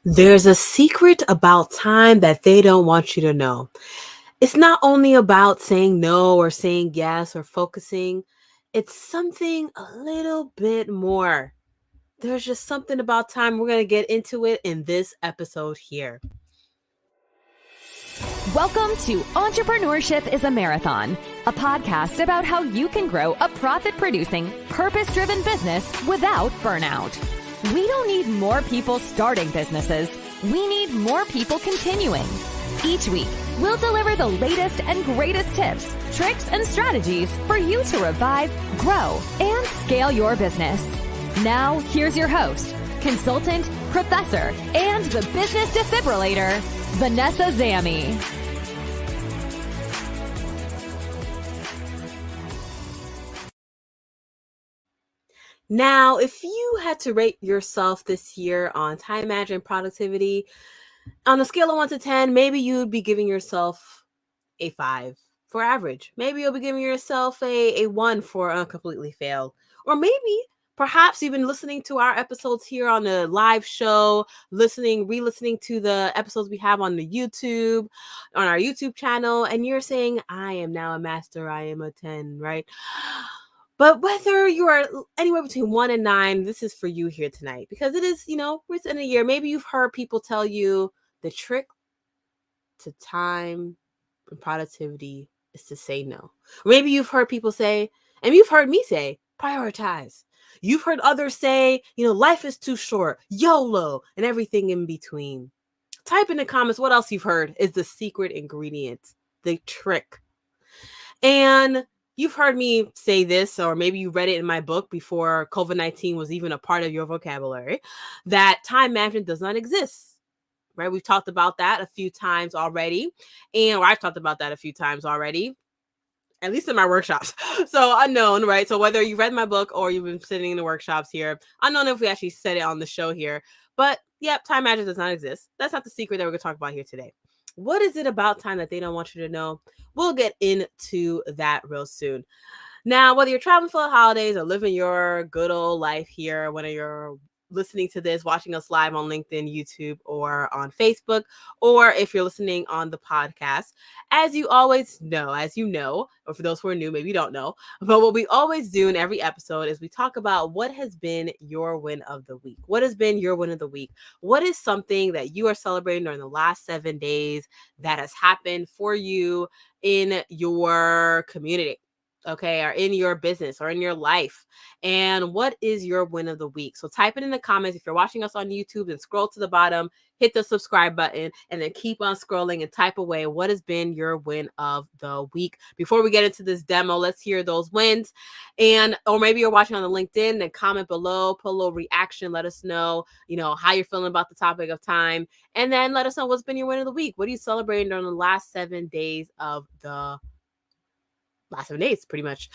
There's a secret about time that they don't want you to know. It's not only about saying no or saying yes or focusing, it's something a little bit more. There's just something about time. We're going to get into it in this episode here. Welcome to Entrepreneurship is a Marathon, a podcast about how you can grow a profit-producing, purpose-driven business without burnout. We don't need more people starting businesses. We need more people continuing. Each week, we'll deliver the latest and greatest tips, tricks, and strategies for you to revive, grow, and scale your business. Now, here's your host, consultant, professor, and the Business Defibrillator, Vanessa Zamy. Now, if you had to rate yourself this year on time management productivity, on a scale of 1 to 10, maybe you'd be giving yourself a 5 for average. Maybe you'll be giving yourself a 1 for completely failed. Or maybe perhaps you've been listening to our episodes here on the live show, re-listening to the episodes we have on our YouTube channel, and you're saying, I am now a master, I am a 10, right? But whether you are anywhere between 1 and 9, this is for you here tonight, because it is, we're in a year. Maybe you've heard people tell you the trick to time and productivity is to say no. Maybe you've heard people say, and you've heard me say, prioritize. You've heard others say, life is too short, YOLO, and everything in between. Type in the comments what else you've heard is the secret ingredient, the trick. And you've heard me say this, or maybe you read it in my book before COVID-19 was even a part of your vocabulary, that time management does not exist, right? We've talked about that a few times already, or I've talked about that a few times already, at least in my workshops. So unknown, right? So whether you read my book or you've been sitting in the workshops here, unknown if we actually said it on the show here, but yep, time management does not exist. That's not the secret that we're going to talk about here today. What is it about time that they don't want you to know? We'll get into that real soon. Now, whether you're traveling for the holidays or living your good old life here, whether you're listening to this, watching us live on LinkedIn, YouTube, or on Facebook, or if you're listening on the podcast, as you know, or for those who are new, maybe you don't know, but what we always do in every episode is we talk about what has been your win of the week. What has been your win of the week? What is something that you are celebrating during the last 7 days that has happened for you in your community? Okay, or in your business or in your life? And what is your win of the week? So type it in the comments. If you're watching us on YouTube, then scroll to the bottom, hit the subscribe button, and then keep on scrolling and type away what has been your win of the week. Before we get into this demo, let's hear those wins. Or maybe you're watching on the LinkedIn, then comment below, put a little reaction, let us know, how you're feeling about the topic of time, and then let us know what's been your win of the week. What are you celebrating during the last 7 days of the last 7 days, pretty much.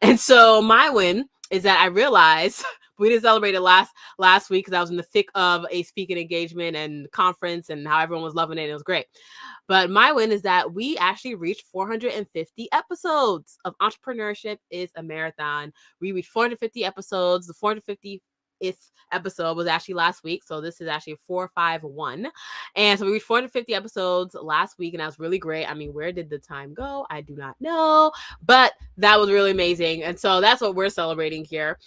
And so my win is that I realized we didn't celebrate it last week because I was in the thick of a speaking engagement and conference and how everyone was loving it. It was great. But my win is that we actually reached 450 episodes of Entrepreneurship is a Marathon. We reached 450 episodes. The 450th episode was actually last week. So this is actually 451. And so we reached 450 episodes last week, and that was really great. I mean, where did the time go? I do not know, but that was really amazing. And so that's what we're celebrating here.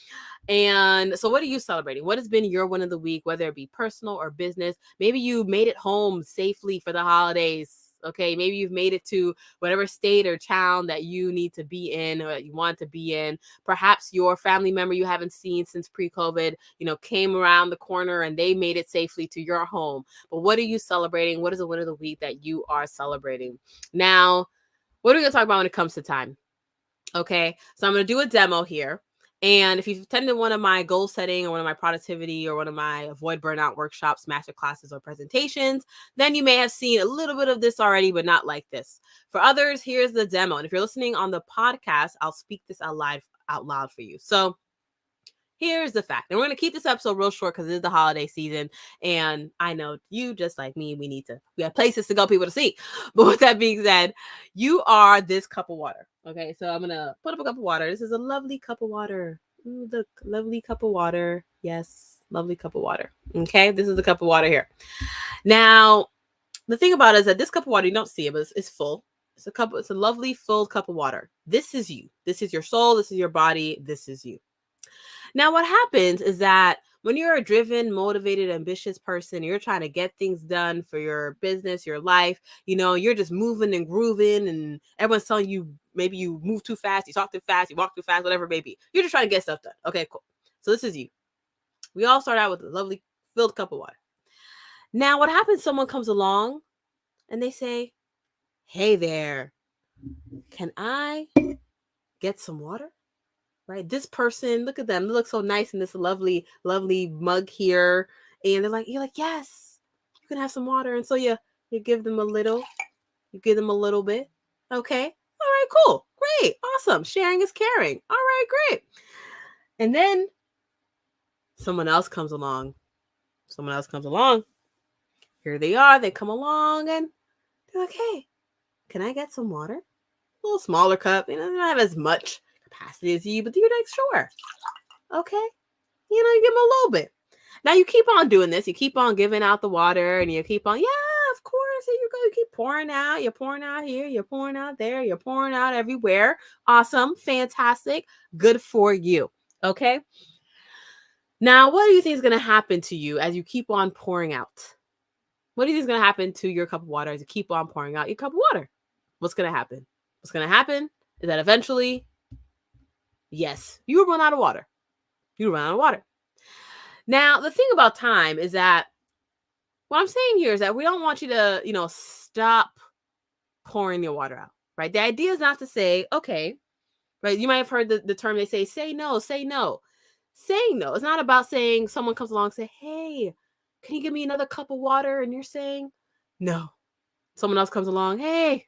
And so what are you celebrating? What has been your win of the week, whether it be personal or business? Maybe you made it home safely for the holidays. Okay, maybe you've made it to whatever state or town that you need to be in or that you want to be in. Perhaps your family member you haven't seen since pre-COVID, came around the corner and they made it safely to your home. But what are you celebrating? What is the win of the week that you are celebrating? Now, what are we going to talk about when it comes to time? Okay, so I'm going to do a demo here. And if you've attended one of my goal setting or one of my productivity or one of my avoid burnout workshops, master classes, or presentations, then you may have seen a little bit of this already, but not like this. For others, here's the demo. And if you're listening on the podcast, I'll speak this out loud for you. So here's the fact. And we're going to keep this episode real short because it is the holiday season. And I know you, just like me, we have places to go, people to see. But with that being said, you are this cup of water. Okay, so I'm going to put up a cup of water. This is a lovely cup of water. Ooh, the lovely cup of water. Yes. Lovely cup of water. Okay, this is the cup of water here. Now, the thing about it is that this cup of water, you don't see it, but it's full. It's a lovely full cup of water. This is you. This is your soul. This is your body. This is you. Now, what happens is that when you're a driven, motivated, ambitious person, you're trying to get things done for your business, your life, you're just moving and grooving, and everyone's telling you maybe you move too fast, you talk too fast, you walk too fast, whatever it may be. You're just trying to get stuff done. Okay, cool. So this is you. We all start out with a lovely filled cup of water. Now, what happens? Someone comes along and they say, "Hey there, can I get some water?" Right? This person, look at them. They look so nice in this lovely, lovely mug here. And you're like, yes, you can have some water. And so you give them a little, bit. Okay. All right, cool. Great. Awesome. Sharing is caring. All right, great. And then someone else comes along. Here they are. They come along and they're like, "Hey, can I get some water?" A little smaller cup. Not as much capacity as you, but you're like, "Sure." Okay. You give them a little bit. Now you keep on doing this. You keep on giving out the water and you keep on, yeah, of course. Here you go. You keep pouring out. You're pouring out here. You're pouring out there. You're pouring out everywhere. Awesome. Fantastic. Good for you. Okay. Now, what do you think is going to happen to you as you keep on pouring out? What do you think is going to happen to your cup of water as you keep on pouring out your cup of water? What's going to happen? What's going to happen is that eventually, yes, you will run out of water. Now, the thing about time is that what I'm saying here is that we don't want you to, stop pouring your water out, right? The idea is not to say, okay, right? You might have heard the term they say no, say no. Saying no. It's not about saying someone comes along and say, "Hey, can you give me another cup of water?" And you're saying no. Someone else comes along, "Hey,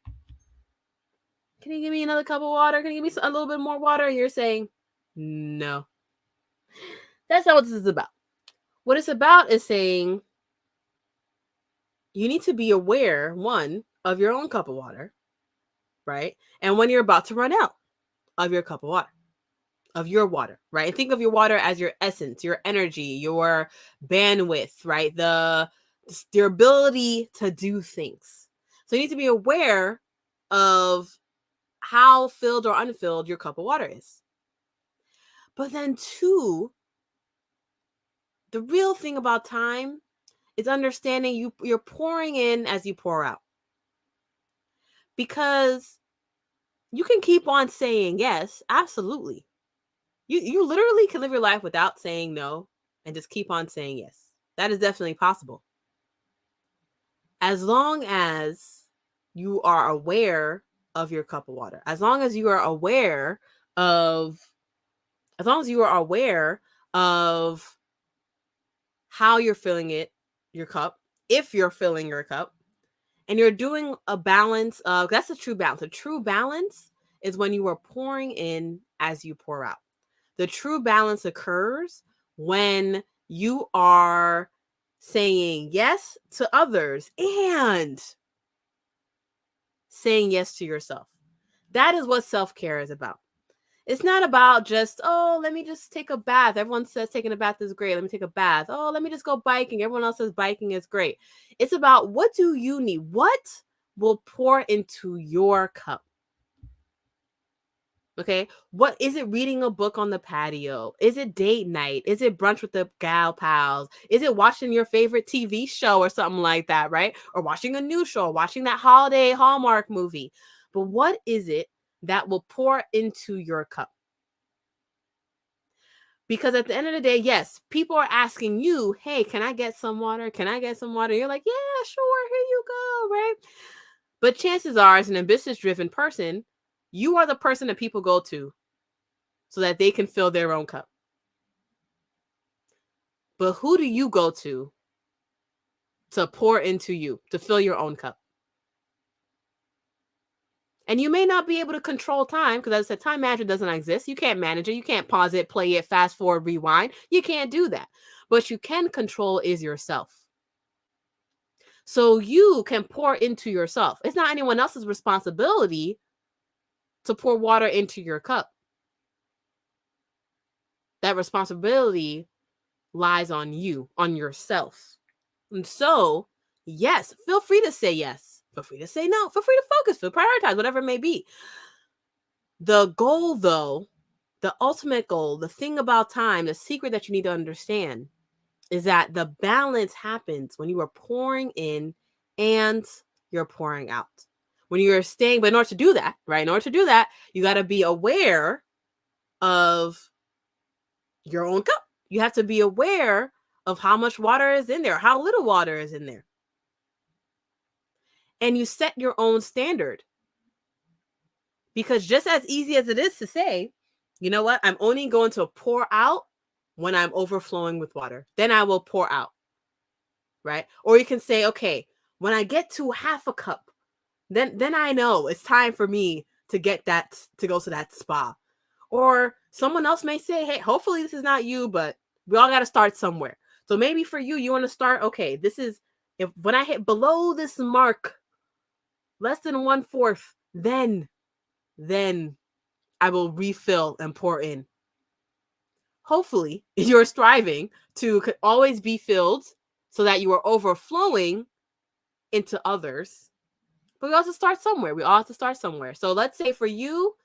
can you give me another cup of water? Can you give me a little bit more water?" And you're saying no. That's not what this is about. What it's about is saying you need to be aware, one, of your own cup of water, right? And when you're about to run out of your cup of water, right? And think of your water as your essence, your energy, your bandwidth, right? Your ability to do things. So you need to be aware of how filled or unfilled your cup of water is. But then two, the real thing about time is understanding you're pouring in as you pour out. Because you can keep on saying yes, absolutely. You literally can live your life without saying no and just keep on saying yes. That is definitely possible. As long as you are aware of your cup of water, as long as you are aware of how you're filling your cup, if you're filling your cup, and you're doing a balance of, that's a true balance. A true balance is when you are pouring in as you pour out. The true balance occurs when you are saying yes to others and saying yes to yourself. That is what self-care is about. It's not about just, oh, let me just take a bath. Everyone says taking a bath is great. Let me take a bath. Oh, let me just go biking. Everyone else says biking is great. It's about, what do you need? What will pour into your cup? Okay. What is it? Reading a book on the patio? Is it date night? Is it brunch with the gal pals? Is it watching your favorite TV show or something like that, right? Or watching a new show, watching that holiday Hallmark movie. But what is it that will pour into your cup? Because at the end of the day, yes, people are asking you, "Hey, can I get some water? Can I get some water?" You're like, "Yeah, sure, here you go," right? But chances are, as an ambitious-driven person, you are the person that people go to so that they can fill their own cup. But who do you go to pour into you, to fill your own cup? And you may not be able to control time, because as I said, time management doesn't exist. You can't manage it. You can't pause it, play it, fast forward, rewind. You can't do that. What you can control is yourself. So you can pour into yourself. It's not anyone else's responsibility to pour water into your cup. That responsibility lies on you, on yourself. And so, yes, feel free to say yes. Feel free to say no. Feel free to focus, feel prioritize, whatever it may be. The goal, though, the ultimate goal, the thing about time, the secret that you need to understand is that the balance happens when you are pouring in and you're pouring out. When you're staying, but in order to do that, right? In order to do that, you got to be aware of your own cup. You have to be aware of how much water is in there, how little water is in there. And you set your own standard. Because just as easy as it is to say, you know what, I'm only going to pour out when I'm overflowing with water. Then I will pour out, right? Or you can say, okay, when I get to half a cup, then I know it's time for me to get that, to go to that spa. Or someone else may say, hey, hopefully this is not you, but we all got to start somewhere. So maybe for you, you want to start, okay, this is, if when I hit below this mark, less than 1/4, then I will refill and pour in. Hopefully, you're striving to always be filled so that you are overflowing into others. But we also start somewhere. We all have to start somewhere. So let's say for you,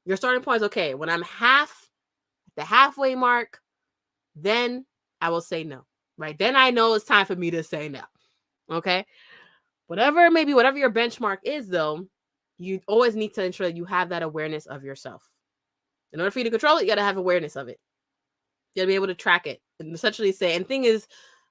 your starting point is, okay, when I'm the halfway mark, then I will say no, right? Then I know it's time for me to say no, okay? Whatever, maybe whatever your benchmark is, though, you always need to ensure that you have that awareness of yourself. In order for you to control it, you got to have awareness of it. You got to be able to track it and essentially say, and the thing is,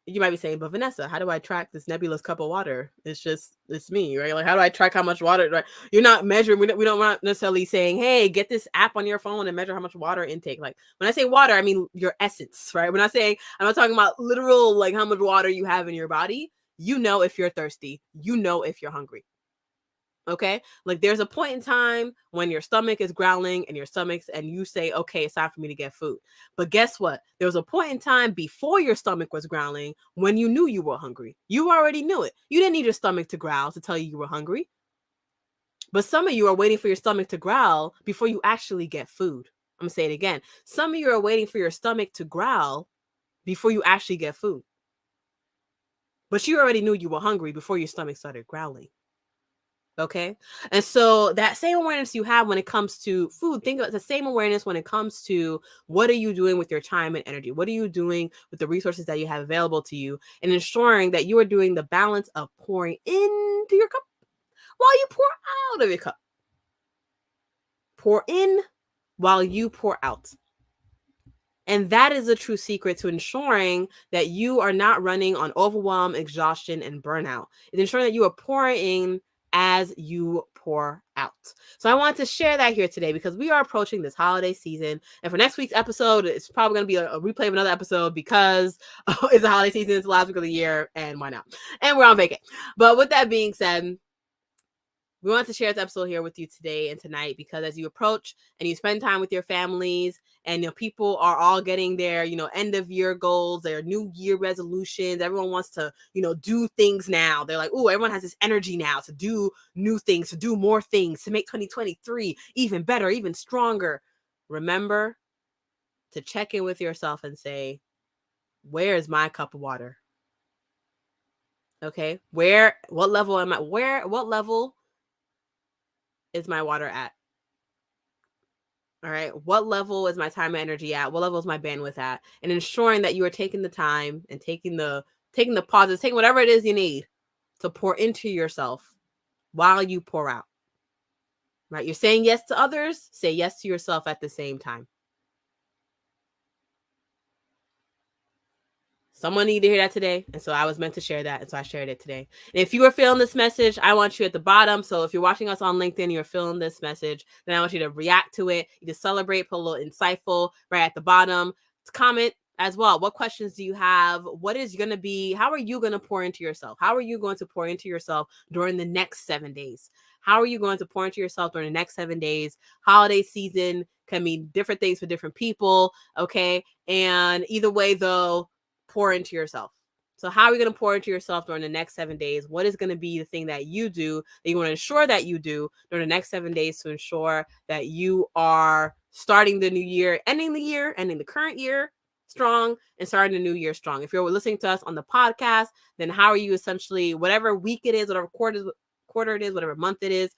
you might be saying, but Vanessa, how do I track this nebulous cup of water? It's me, right? Like, how do I track how much water, right? You're not measuring. We don't want necessarily saying, hey, get this app on your phone and measure how much water intake. Like when I say water, I mean your essence, right? When I'm not talking about literal, like how much water you have in your body. You know if you're thirsty. You know if you're hungry. Okay. Like there's a point in time when your stomach is growling and you say, okay, it's time for me to get food. But guess what? There was a point in time before your stomach was growling when you knew you were hungry. You already knew it. You didn't need your stomach to growl to tell you were hungry. But some of you are waiting for your stomach to growl before you actually get food. I'm going to say it again. Some of you are waiting for your stomach to growl before you actually get food. But you already knew you were hungry before your stomach started growling. Okay. And so that same awareness you have when it comes to food, think about the same awareness when it comes to what are you doing with your time and energy? What are you doing with the resources that you have available to you, and ensuring that you are doing the balance of pouring into your cup while you pour out of your cup. Pour in while you pour out. And that is a true secret to ensuring that you are not running on overwhelm, exhaustion, and burnout. It's ensuring that you are pouring in as you pour out. So I wanted to share that here today because we are approaching this holiday season. And for next week's episode, it's probably going to be a replay of another episode because it's the holiday season. It's the last week of the year, and why not? And we're on vacation. But with that being said, we wanted to share this episode here with you today and tonight because as you approach and you spend time with your families, and people are all getting their end of year goals, their new year resolutions. Everyone wants to do things now. They're like, oh, everyone has this energy now to do new things, to do more things, to make 2023 even better, even stronger. Remember to check in with yourself and say, where is my cup of water? Okay, what level am I? What level is my water at? All right. What level is my time and energy at? What level is my bandwidth at? And ensuring that you are taking the time and taking the pauses, taking whatever it is you need to pour into yourself while you pour out. Right? You're saying yes to others, say yes to yourself at the same time. Someone needed to hear that today. And so I was meant to share that. And so I shared it today. And if you are feeling this message, I want you at the bottom. So if you're watching us on LinkedIn, you're feeling this message, then I want you to react to it. You just celebrate, put a little insightful right at the bottom. Comment as well. What questions do you have? How are you going to pour into yourself? How are you going to pour into yourself during the next 7 days? How are you going to pour into yourself during the next 7 days? Holiday season can mean different things for different people. Okay. And either way, though, pour into yourself. So how are you going to pour into yourself during the next 7 days? What is going to be the thing that you do that you want to ensure that you do during the next 7 days to ensure that you are starting the new year, ending the current year strong and starting the new year strong. If you're listening to us on the podcast, then how are you essentially, whatever week it is, whatever quarter it is, whatever month it is,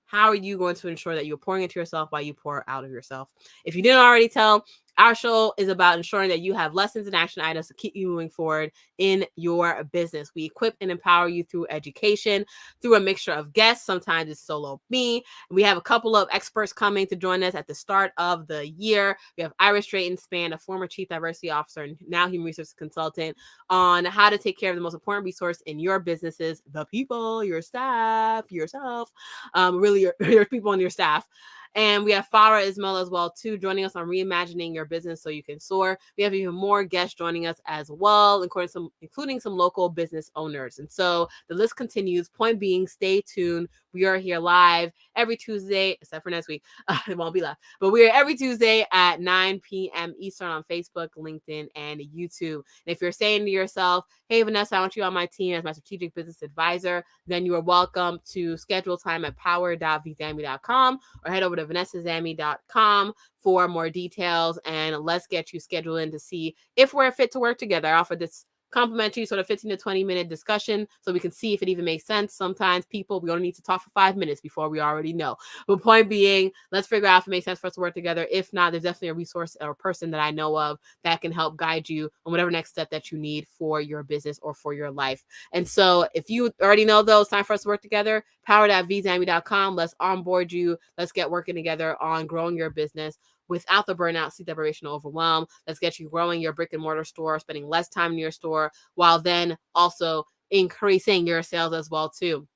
how are you going to ensure that you're pouring into yourself while you pour out of yourself? If you didn't already tell, our show is about ensuring that you have lessons and action items to keep you moving forward in your business. We equip and empower you through education, through a mixture of guests. Sometimes it's solo me. We have a couple of experts coming to join us at the start of the year. We have Iris Drayton-Spann, a former chief diversity officer and now human resources consultant, on how to take care of the most important resource in your businesses, the people, your staff, yourself, really your people and your staff. And we have Farah Ismail as well, too, joining us on reimagining your business so you can soar. We have even more guests joining us as well, including some local business owners. And so the list continues. Point being, stay tuned. We are here live every Tuesday, except for next week. It won't be live. But we are every Tuesday at 9 p.m. Eastern on Facebook, LinkedIn, and YouTube. And if you're saying to yourself, hey, Vanessa, I want you on my team as my strategic business advisor, then you are welcome to schedule time at power.vzamy.com or head over to vanessazamy.com for more details, and let's get you scheduled in to see if we're fit to work together. I offer this complimentary sort of 15 to 20 minute discussion so we can see if it even makes sense. Sometimes we only need to talk for 5 minutes before we already know. But point being, let's figure out if it makes sense for us to work together. If not, there's definitely a resource or a person that I know of that can help guide you on whatever next step that you need for your business or for your life. And so if you already know those, time for us to work together, power.vzamy.com. Let's onboard you. Let's get working together on growing your business without the burnout, sleep deprivation, overwhelm. Let's get you growing your brick and mortar store, spending less time in your store, while then also increasing your sales as well too.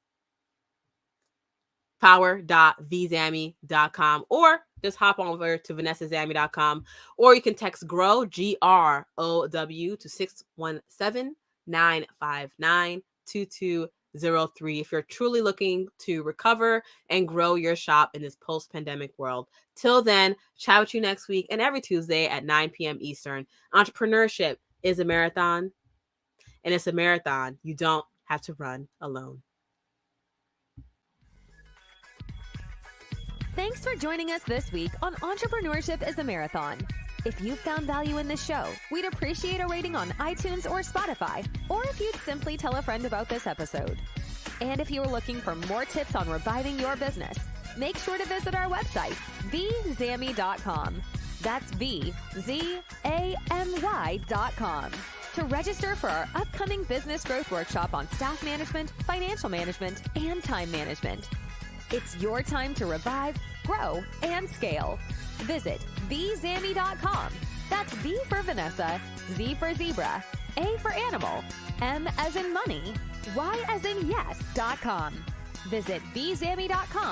Power.vzamy.com, or just hop on over to vanessazamy.com, or you can text GROW, GROW, to 617-959-2203 if you're truly looking to recover and grow your shop in this post-pandemic world. Till then, chat with you next week and every Tuesday at 9 p.m. Eastern. Entrepreneurship is a marathon, and it's a marathon you don't have to run alone. Thanks for joining us this week on Entrepreneurship is a Marathon. If you found value in this show, we'd appreciate a rating on iTunes or Spotify, or if you'd simply tell a friend about this episode. And if you are looking for more tips on reviving your business, make sure to visit our website, vzamy.com. That's vzamy.com. To register for our upcoming business growth workshop on staff management, financial management, and time management. It's your time to revive, grow, and scale. Visit vzamy.com. That's V for Vanessa, Z for zebra, A for animal, M as in money, Y as in yes.com. Visit vzamy.com